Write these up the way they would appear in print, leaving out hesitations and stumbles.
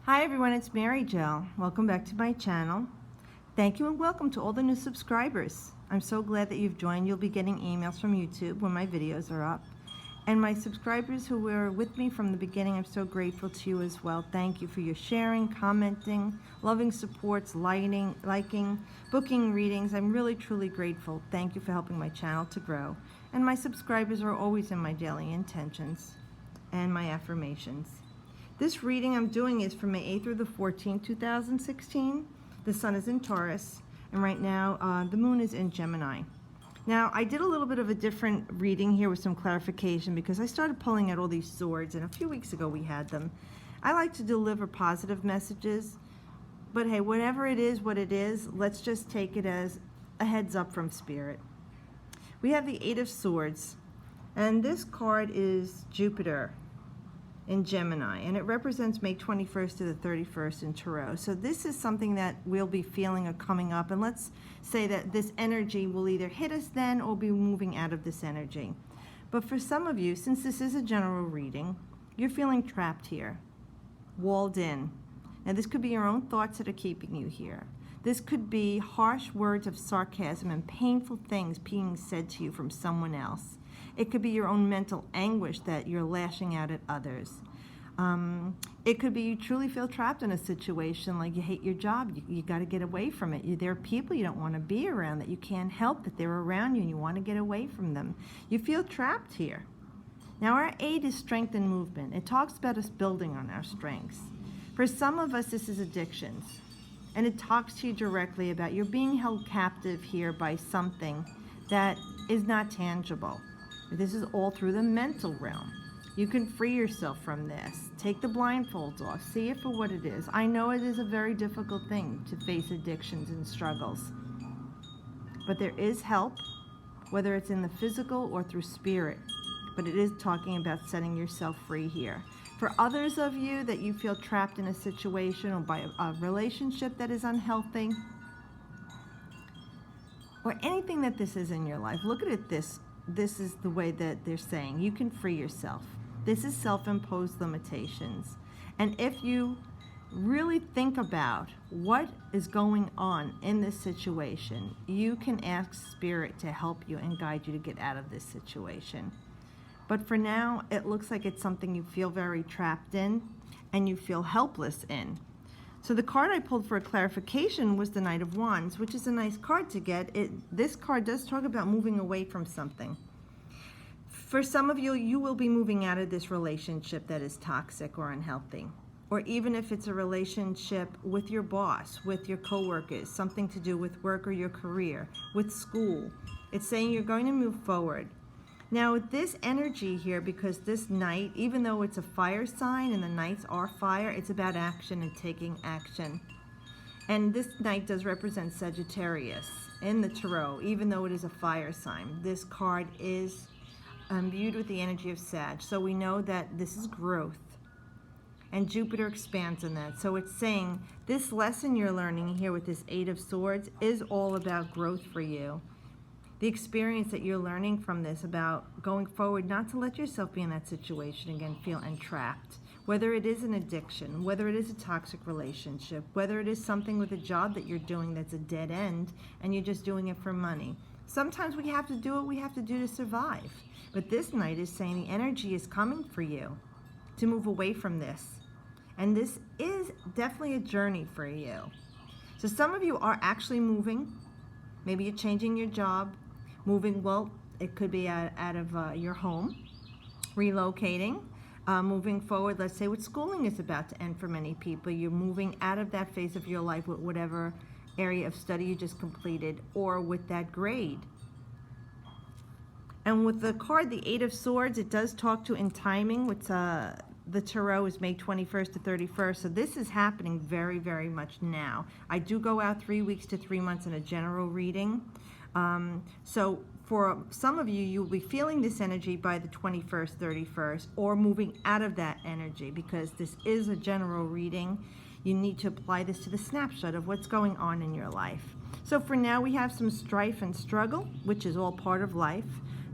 Hi everyone, it's Mary Jo. Welcome back to my channel. Thank you and welcome to all the new subscribers. I'm so glad that you've joined. You'll be getting emails from YouTube when my videos are up. And my subscribers who were with me from the beginning, I'm so grateful to you as well. Thank you for your sharing, commenting, loving supports, liking, booking readings. I'm really, truly grateful. Thank you for helping my channel to grow. And my subscribers are always in my daily intentions and my affirmations. This reading I'm doing is from May 8th through the 14th, 2016. The sun is in Taurus, and right now the moon is in Gemini. Now, I did a little bit of a different reading here with some clarification because I started pulling out all these swords, and a few weeks ago we had them. I like to deliver positive messages, but hey, whatever it is, what it is, let's just take it as a heads up from Spirit. We have the Eight of Swords, and this card is Jupiter in Gemini, and it represents May 21st to the 31st in Tarot. So this is something that we'll be feeling or coming up, and let's say that this energy will either hit us then or be moving out of this energy. But for some of you, since this is a general reading, you're feeling trapped here, walled in. Now this could be your own thoughts that are keeping you here. This could be harsh words of sarcasm and painful things being said to you from someone else. It could be your own mental anguish that you're lashing out at others. It could be you truly feel trapped in a situation, like you hate your job, you got to get away from it. There are people you don't want to be around, that you can't help that they're around you and you want to get away from them. You feel trapped here. Now our 8 is strength and movement. It talks about us building on our strengths. For some of us, this is addictions. And it talks to you directly about you're being held captive here by something that is not tangible. This is all through the mental realm. You can free yourself from this. Take the blindfolds off. See it for what it is. I know it is a very difficult thing to face addictions and struggles. But there is help, whether it's in the physical or through spirit. But it is talking about setting yourself free here. For others of you that you feel trapped in a situation or by a relationship that is unhealthy, or anything that this is in your life, look at it this is the way that they're saying you can free yourself. This is self-imposed limitations. And if you really think about what is going on in this situation, you can ask Spirit to help you and guide you to get out of this situation. But for now, it looks like it's something you feel very trapped in and you feel helpless in. So the card I pulled for a clarification was the Knight of Wands, which is a nice card to get. This card does talk about moving away from something. For some of you, you will be moving out of this relationship that is toxic or unhealthy. Or even if it's a relationship with your boss, with your coworkers, something to do with work or your career, with school. It's saying you're going to move forward. Now this energy here, because this Knight, even though it's a fire sign and the Knights are fire, it's about action and taking action. And this Knight does represent Sagittarius in the Tarot, even though it is a fire sign. This card is imbued with the energy of Sag. So we know that this is growth. And Jupiter expands on that. So it's saying this lesson you're learning here with this Eight of Swords is all about growth for you. The experience that you're learning from this about going forward, not to let yourself be in that situation again, feel entrapped. Whether it is an addiction, whether it is a toxic relationship, whether it is something with a job that you're doing that's a dead end and you're just doing it for money. Sometimes we have to do what we have to do to survive. But this Knight is saying the energy is coming for you to move away from this. And this is definitely a journey for you. So some of you are actually moving. Maybe you're changing your job. Moving, well, it could be out of your home, relocating, moving forward. Let's say what schooling is about to end for many people. You're moving out of that phase of your life with whatever area of study you just completed or with that grade. And with the card, the Eight of Swords, it does talk to in timing, which the Tarot is May 21st to 31st. So this is happening very, very much now. I do go out 3 weeks to 3 months in a general reading. So for some of you, you'll be feeling this energy by the 21st, 31st, or moving out of that energy, because this is a general reading. You need to apply this to the snapshot of what's going on in your life. So for now, we have some strife and struggle, which is all part of life.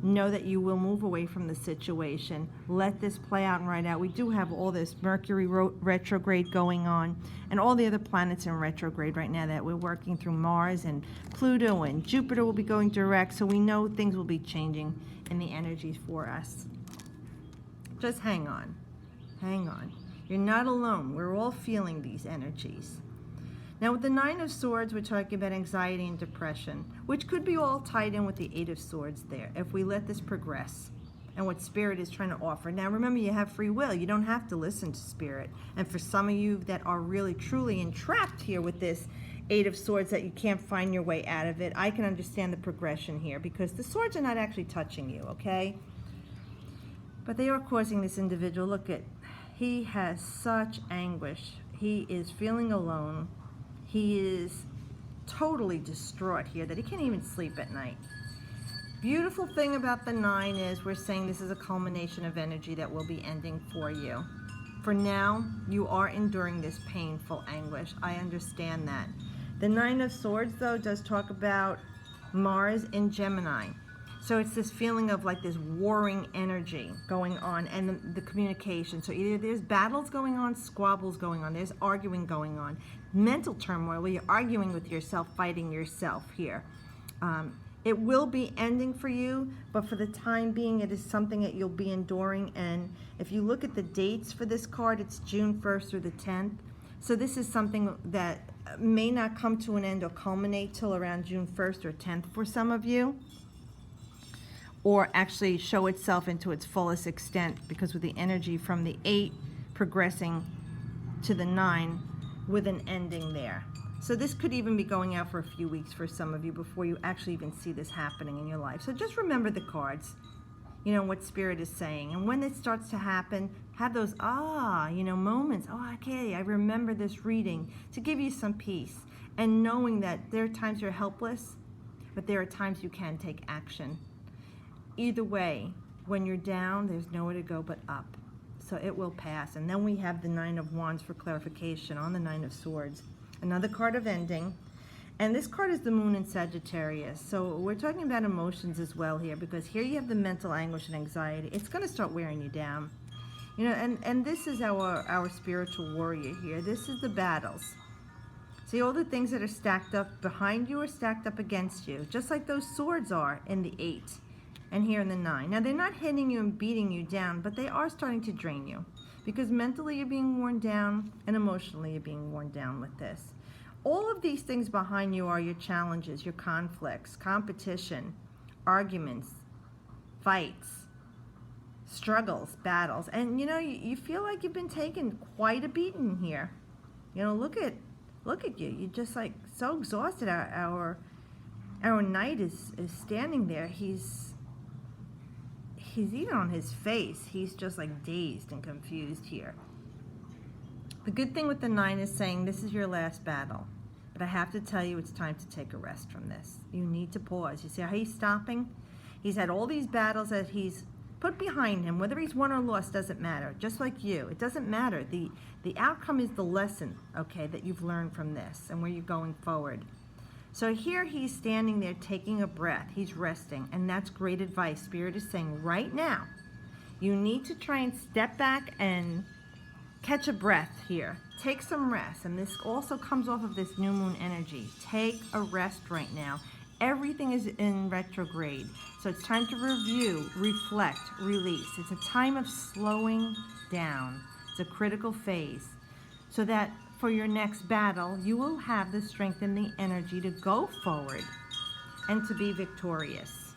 know that you will move away from the situation. Let this play out and ride out. We do have all this Mercury retrograde going on and all the other planets in retrograde right now that we're working through. Mars and Pluto and Jupiter will be going direct, so we know things will be changing in the energies for us. Just hang on. Hang on. You're not alone. We're all feeling these energies. Now with the Nine of Swords, we're talking about anxiety and depression, which could be all tied in with the Eight of Swords there, if we let this progress and what Spirit is trying to offer. Now remember, you have free will. You don't have to listen to Spirit. And for some of you that are really, truly entrapped here with this Eight of Swords, that you can't find your way out of it, I can understand the progression here, because the swords are not actually touching you, okay? But they are causing this individual, look at, he has such anguish. He is feeling alone. He is totally distraught here that he can't even sleep at night. Beautiful thing about the 9 is we're saying this is a culmination of energy that will be ending for you. For now, you are enduring this painful anguish. I understand that. The 9 of Swords, though, does talk about Mars in Gemini. So it's this feeling of like this warring energy going on, and the communication. So either there's battles going on, squabbles going on, there's arguing going on, mental turmoil where you're arguing with yourself, fighting yourself here. It will be ending for you, but for the time being, it is something that you'll be enduring. And if you look at the dates for this card, it's June 1st through the 10th. So this is something that may not come to an end or culminate till around June 1st or 10th for some of you, or actually show itself into its fullest extent, because with the energy from the 8 progressing to the 9 with an ending there. So this could even be going out for a few weeks for some of you before you actually even see this happening in your life. So just remember the cards, you know, what Spirit is saying. And when it starts to happen, have those, moments. Oh, okay, I remember this reading, to give you some peace. And knowing that there are times you're helpless, but there are times you can take action. Either way, when you're down, there's nowhere to go but up. So it will pass. And then we have the 9 of Wands for clarification on the 9 of Swords. Another card of ending. And this card is the Moon in Sagittarius. So we're talking about emotions as well here, because here you have the mental anguish and anxiety. It's going to start wearing you down. You know, and this is our spiritual warrior here. This is the battles. See, all the things that are stacked up behind you are stacked up against you, just like those swords are in the 8. And here in the 9. Now, they're not hitting you and beating you down, but they are starting to drain you, because mentally you're being worn down and emotionally you're being worn down with this. All of these things behind you are your challenges, your conflicts, competition, arguments, fights, struggles, battles. And, you know, you feel like you've been taking quite a beating here. You know, look at you. You're just like so exhausted. Our knight is standing there. He's even on his face, he's just like dazed and confused here. The good thing with the 9 is saying this is your last battle. But I have to tell you, it's time to take a rest from this. You need to pause. You see how he's stopping? He's had all these battles that he's put behind him. Whether he's won or lost doesn't matter. Just like you, it doesn't matter. The outcome is the lesson, okay, that you've learned from this and where you're going forward. So here he's standing there taking a breath. He's resting, and that's great advice. Spirit is saying right now, you need to try and step back and catch a breath here. Take some rest, and this also comes off of this new moon energy. Take a rest right now. Everything is in retrograde, so it's time to review, reflect, release. It's a time of slowing down. It's a critical phase, so that for your next battle, you will have the strength and the energy to go forward and to be victorious.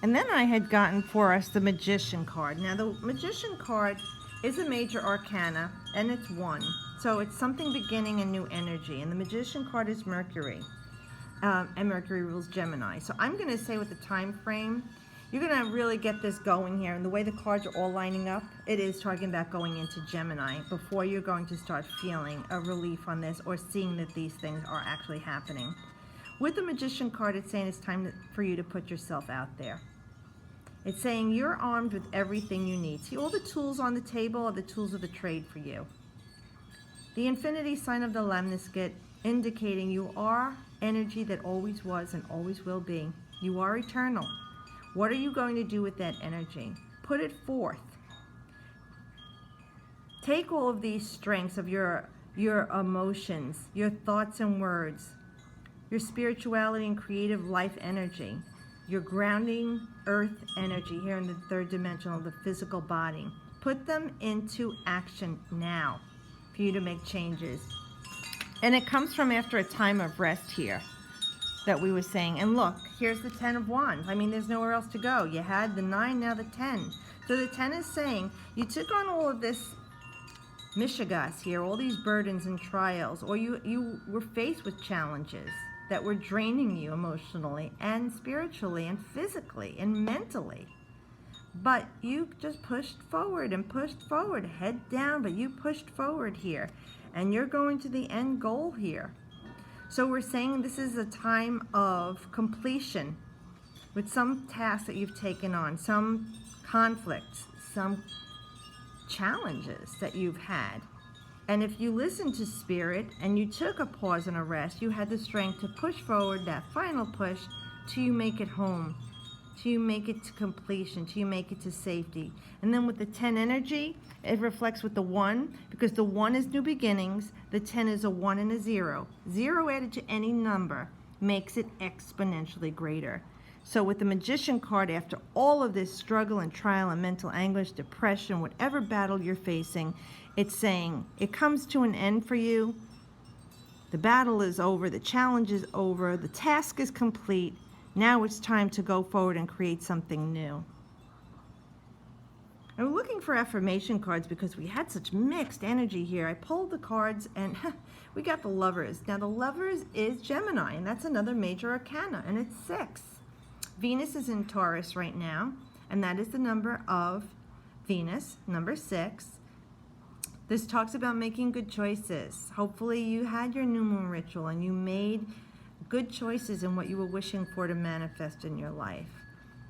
And then I had gotten for us the Magician card. Now the Magician card is a major arcana, and it's 1. So it's something beginning a new energy. And the Magician card is Mercury. And Mercury rules Gemini. So I'm going to say with the time frame, you're going to really get this going here. And the way the cards are all lining up, it is talking about going into Gemini before you're going to start feeling a relief on this or seeing that these things are actually happening. With the Magician card, it's saying it's time for you to put yourself out there. It's saying you're armed with everything you need. See, all the tools on the table are the tools of the trade for you. The infinity sign of the lemniscate indicating you are energy that always was and always will be. You are eternal. What are you going to do with that energy? Put it forth. Take all of these strengths of your emotions, your thoughts and words, your spirituality and creative life energy, your grounding earth energy here in the third dimension of the physical body. Put them into action now for you to make changes. And it comes from after a time of rest here that we were saying. And look, here's the 10 of Wands. I mean, there's nowhere else to go. You had the 9, now the 10. So the 10 is saying you took on all of this mishigas here, all these burdens and trials, or you were faced with challenges that were draining you emotionally and spiritually and physically and mentally. But you just pushed forward and pushed forward, head down, but you pushed forward here. And you're going to the end goal here. So we're saying this is a time of completion with some tasks that you've taken on, some conflicts, some challenges that you've had. And if you listen to Spirit and you took a pause and a rest, you had the strength to push forward that final push till you make it home, till you make it to completion, till you make it to safety. And then with the 10 energy, it reflects with the 1, because the 1 is new beginnings, the 10 is a 1 and a 0. 0 added to any number makes it exponentially greater. So with the Magician card, after all of this struggle and trial and mental anguish, depression, whatever battle you're facing, it's saying it comes to an end for you. The battle is over, the challenge is over, the task is complete. Now it's time to go forward and create something new. And we're looking for affirmation cards because we had such mixed energy here. I pulled the cards and we got the Lovers. Now the Lovers is Gemini, and that's another major arcana, and it's 6. Venus is in Taurus right now, and that is the number of Venus, number 6. This talks about making good choices. Hopefully you had your new moon ritual and you made good choices in what you were wishing for to manifest in your life.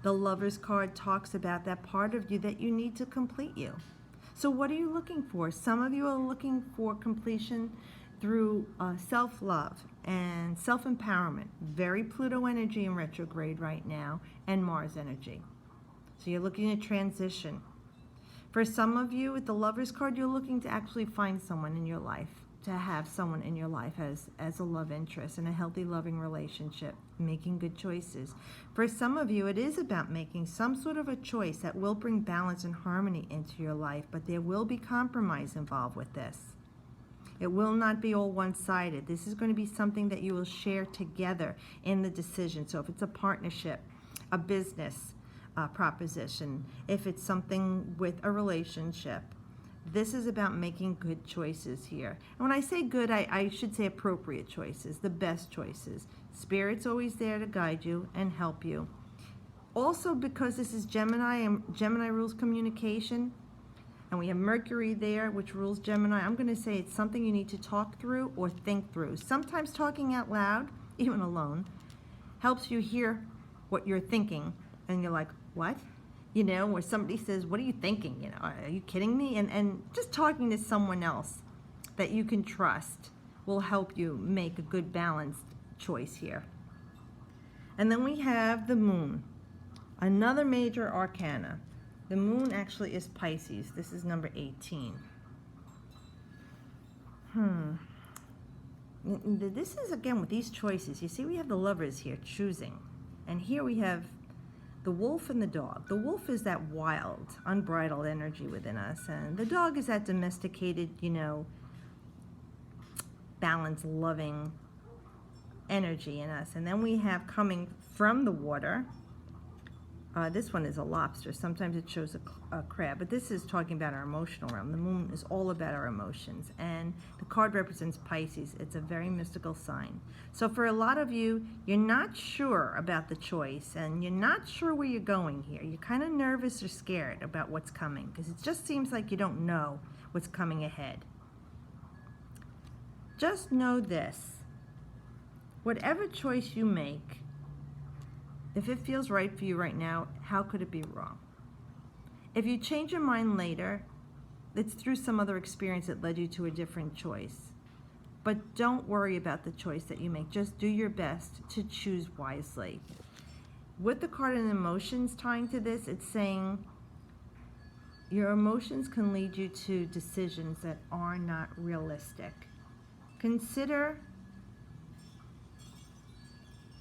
The Lovers card talks about that part of you that you need to complete you. So what are you looking for? Some of you are looking for completion through self-love and self-empowerment. Very Pluto energy in retrograde right now, and Mars energy. So you're looking at transition. For some of you with the Lovers card, you're looking to actually find someone in your life, to have someone in your life as a love interest in a healthy, loving relationship, making good choices. For some of you, it is about making some sort of a choice that will bring balance and harmony into your life, but there will be compromise involved with this. It will not be all one-sided. This is going to be something that you will share together in the decision. So if it's a partnership, a business proposition, if it's something with a relationship, this is about making good choices here. And when I say good, I should say appropriate choices, the best choices. Spirit's always there to guide you and help you. Also, because this is Gemini, and Gemini rules communication, and we have Mercury there, which rules Gemini, I'm going to say it's something you need to talk through or think through. Sometimes talking out loud, even alone, helps you hear what you're thinking, and you're like, what? You know, where somebody says, what are you thinking? You know, are you kidding me? And just talking to someone else that you can trust will help you make a good balanced choice here. And then we have the Moon, another major arcana. The Moon actually is Pisces. This is number 18. This is, again, with these choices. You see, we have the Lovers here, choosing. And here we have the wolf and the dog. The wolf is that wild, unbridled energy within us. And the dog is that domesticated, you know, balanced, loving energy in us. And then we have coming from the water, this one is a lobster. Sometimes it shows a crab, but this is talking about our emotional realm. The Moon is all about our emotions, and the card represents Pisces. It's a very mystical sign. So for a lot of you, you're not sure about the choice, and you're not sure where you're going here. You're kind of nervous or scared about what's coming, because it just seems like you don't know what's coming ahead. Just know this. Whatever choice you make, if it feels right for you right now, how could it be wrong? If you change your mind later, it's through some other experience that led you to a different choice. But don't worry about the choice that you make. Just do your best to choose wisely. with the card and emotions tying to this, it's saying your emotions can lead you to decisions that are not realistic. Consider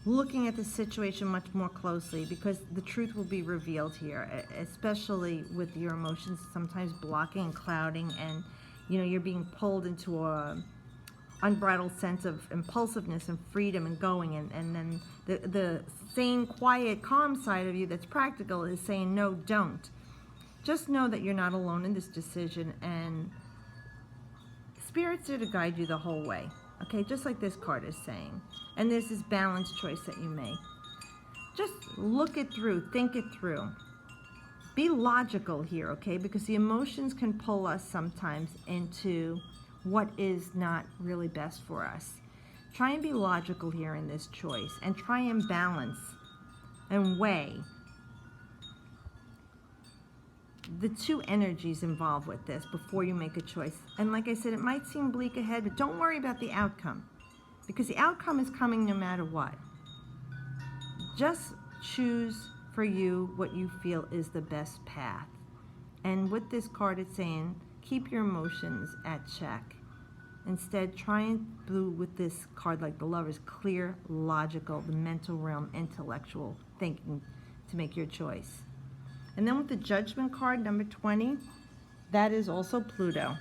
looking at the situation much more closely, because the truth will be revealed here, especially with your emotions sometimes blocking and clouding, and you're being pulled into a unbridled sense of impulsiveness and freedom and going, and then the sane, quiet, calm side of you that's practical is saying no, don't. Just know that you're not alone in this decision, and Spirit's there to guide you the whole way. Okay, just like this card is saying. And there's this balanced choice that you make. Just look it through, think it through. Be logical here, okay? Because the emotions can pull us sometimes into what is not really best for us. Try and be logical here in this choice, and try and balance and weigh the two energies involved with this before you make a choice. And like I said, it might seem bleak ahead, but don't worry about the outcome, because the outcome is coming no matter what. Just choose for you what you feel is the best path. And with this card, it's saying keep your emotions at check. Instead, try and do with this card, like the Lovers, clear, logical, the mental realm, intellectual thinking to make your choice. And then with the Judgment card, number 20, that is also Pluto.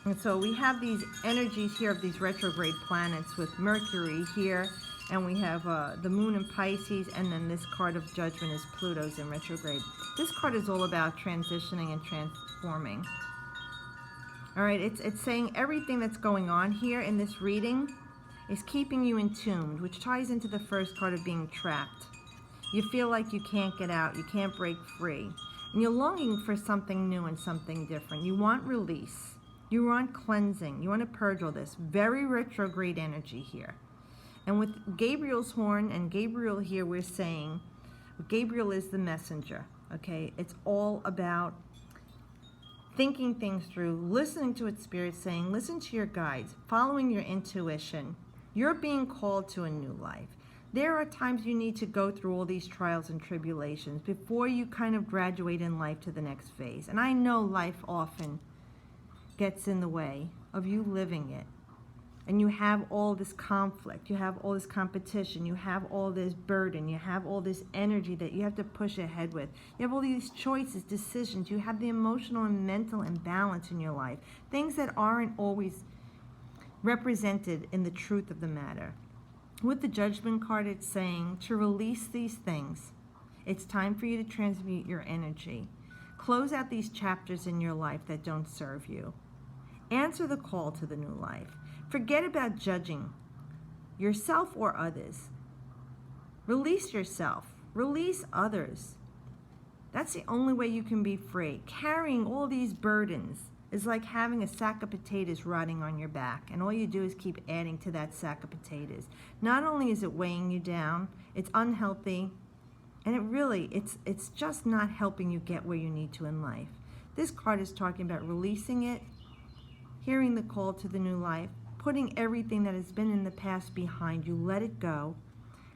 And so we have these energies here of these retrograde planets with Mercury here, and we have the Moon in Pisces, and then this card of Judgment is Pluto's in retrograde. This card is all about transitioning and transforming. All right, it's saying everything that's going on here in this reading is keeping you entombed, which ties into the first card of being trapped. You feel like you can't get out, you can't break free. And you're longing for something new and something different. You want release. You want cleansing. You want to purge all this. Very retrograde energy here. And with Gabriel's horn and Gabriel here, we're saying, Gabriel is the messenger, okay? It's all about thinking things through, listening to what Spirit's saying, listen to your guides, following your intuition. You're being called to a new life. There are times you need to go through all these trials and tribulations before you kind of graduate in life to the next phase. And I know life often gets in the way of you living it. And you have all this conflict, you have all this competition, you have all this burden, you have all this energy that you have to push ahead with. You have all these choices, decisions, you have the emotional and mental imbalance in your life. Things that aren't always represented in the truth of the matter. With the Judgment card, it's saying to release these things. It's time for you to transmute your energy. Close out these chapters in your life that don't serve you. Answer the call to the new life. Forget about judging yourself or others. Release yourself. Release others. That's the only way you can be free. Carrying all these burdens is like having a sack of potatoes rotting on your back, and all you do is keep adding to that sack of potatoes. Not only is it weighing you down, it's unhealthy, and it's just not helping you get where you need to in life. This card is talking about releasing it, hearing the call to the new life, putting everything that has been in the past behind you, let it go,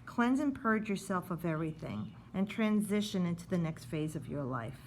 cleanse and purge yourself of everything, and transition into the next phase of your life.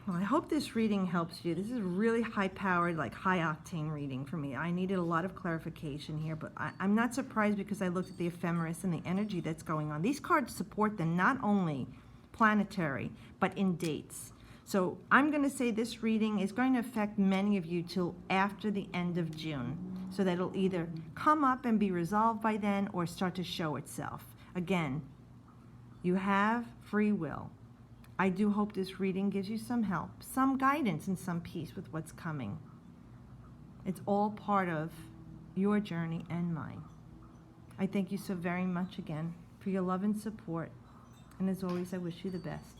Well, I hope this reading helps you. This is a really high-powered, like high-octane reading for me. I needed a lot of clarification here, but I'm not surprised because I looked at the ephemeris and the energy that's going on. These cards support them not only planetary, but in dates. So I'm going to say this reading is going to affect many of you till after the end of June, so that it'll either come up and be resolved by then or start to show itself. Again, you have free will. I do hope this reading gives you some help, some guidance, and some peace with what's coming. It's all part of your journey and mine. I thank you so very much again for your love and support. And as always, I wish you the best.